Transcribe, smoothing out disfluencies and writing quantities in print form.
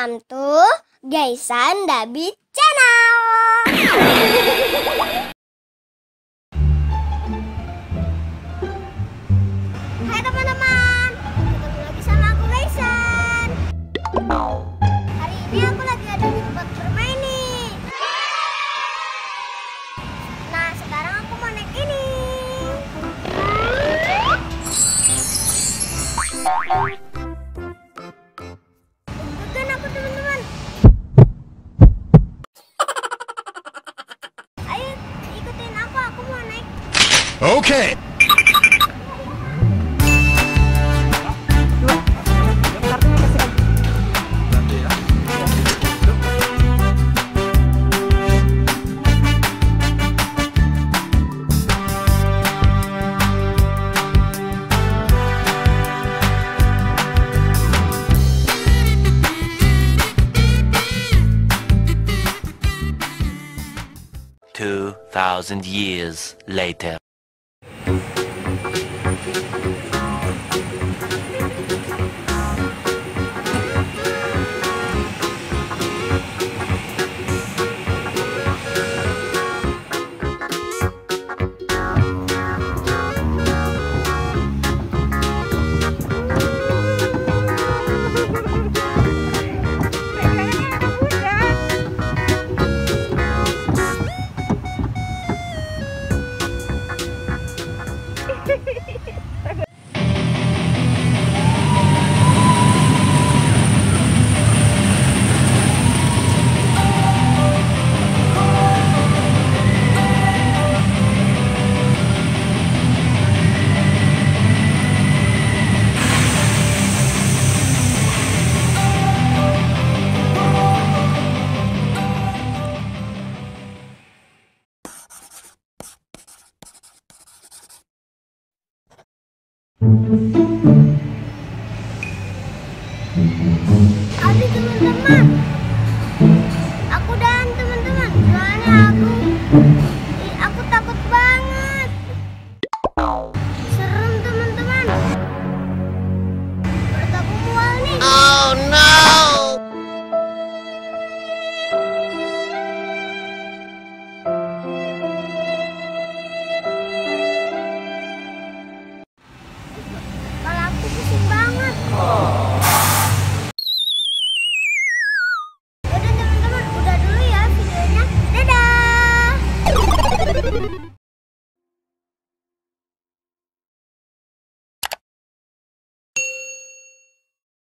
welcome to Ghaisan Dhabit channel. Hai teman-teman, ketemu lagi sama aku Ghaisan. Hari ini aku lagi ada di tempat bermain nih. Nah, sekarang aku mau naik ini. Bukan aku teman-teman. Ayo ikutin aku mau naik. Oke. Thousand years later. Aduh teman-teman, aku dan teman-teman, soalnya aku takut banget. Serem teman-teman. Perut aku mual nih. Oh no! Kepala aku pusing banget. Udah teman-teman, udah dulu ya videonya. Dadah.